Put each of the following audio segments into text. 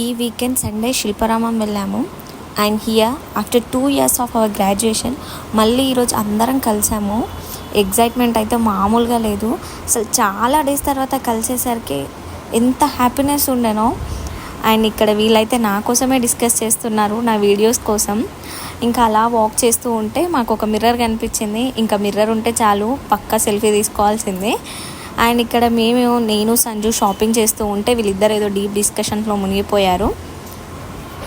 ఈ weekend Sunday Shilparamam వెళ్ళాము. And here after 2 years of our graduation మళ్ళీ ఈరోజు అందరం కలిసాము. ఎగ్జైట్మెంట్ అయితే మామూలుగా లేదు. అసలు చాలా డేస్ తర్వాత కలిసేసరికి ఎంత హ్యాపీనెస్ ఉండేనో. అండ్ ఇక్కడ వీళ్ళైతే నా కోసమే డిస్కస్ చేస్తున్నారు, నా వీడియోస్ కోసం. ఇంకా అలా వాక్ చేస్తూ ఉంటే మాకు ఒక మిర్రర్ కనిపించింది. ఇంకా మిర్రర్ ఉంటే చాలు, పక్కా సెల్ఫీ తీసుకోవాల్సిందే. అండ్ ఇక్కడ నేను సంజు షాపింగ్ చేస్తూ ఉంటే వీళ్ళిద్దరు ఏదో డీప్ డిస్కషన్లో మునిగిపోయారు.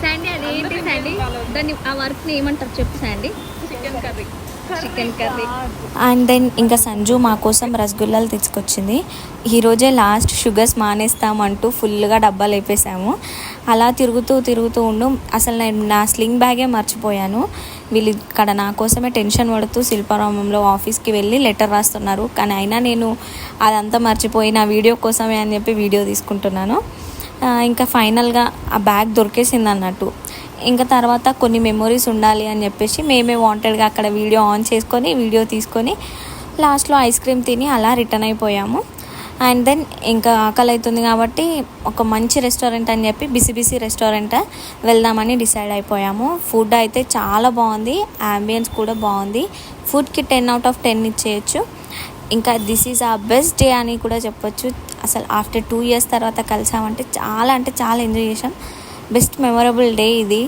శాండీ అదేంటి శాండీ, దాన్ని ఆ వర్క్ని ఏమంటారు చెప్పు Sandy. Chicken curry. And then ఇంకా సంజు మా కోసం రసగుల్లాలు తెచ్చుకొచ్చింది. ఈరోజే లాస్ట్, షుగర్స్ మానేస్తామంటూ ఫుల్గా డబ్బాలు వేపేసాము. అలా తిరుగుతూ ఉండు అసలు నేను నా స్లింగ్ బ్యాగే మర్చిపోయాను. వీళ్ళు ఇక్కడ నా కోసమే టెన్షన్ పడుతూ శిల్పారామంలో ఆఫీస్కి వెళ్ళి లెటర్ రాస్తున్నారు. కానీ అయినా నేను అదంతా మర్చిపోయి నా వీడియో కోసమే అని చెప్పి వీడియో తీసుకుంటున్నాను. ఇంకా ఫైనల్గా ఆ బ్యాగ్ దొరికేసింది అన్నట్టు. ఇంకా తర్వాత కొన్ని మెమొరీస్ ఉండాలి అని చెప్పేసి మేమే వాంటెడ్గా అక్కడ వీడియో ఆన్ చేసుకొని వీడియో తీసుకొని లాస్ట్లో ఐస్ క్రీమ్ తిని అలా రిటర్న్ అయిపోయాము. అండ్ దెన్ ఇంకా ఆకలి అవుతుంది కాబట్టి ఒక మంచి రెస్టారెంట్ అని చెప్పి బిసి రెస్టారెంట్ వెళ్దామని డిసైడ్ అయిపోయాము. ఫుడ్ అయితే చాలా బాగుంది, యాంబియన్స్ కూడా బాగుంది. ఫుడ్కి 10 out of 10 ఇచ్చేయచ్చు. ఇంకా దిస్ ఈజ్ ఆ బెస్ట్ డే అని కూడా చెప్పొచ్చు. అసలు ఆఫ్టర్ 2 years తర్వాత కలిసామంటే చాలా అంటే చాలా ఎంజాయ్ చేసాం. బెస్ట్ మెమొరబుల్ డే ఇది.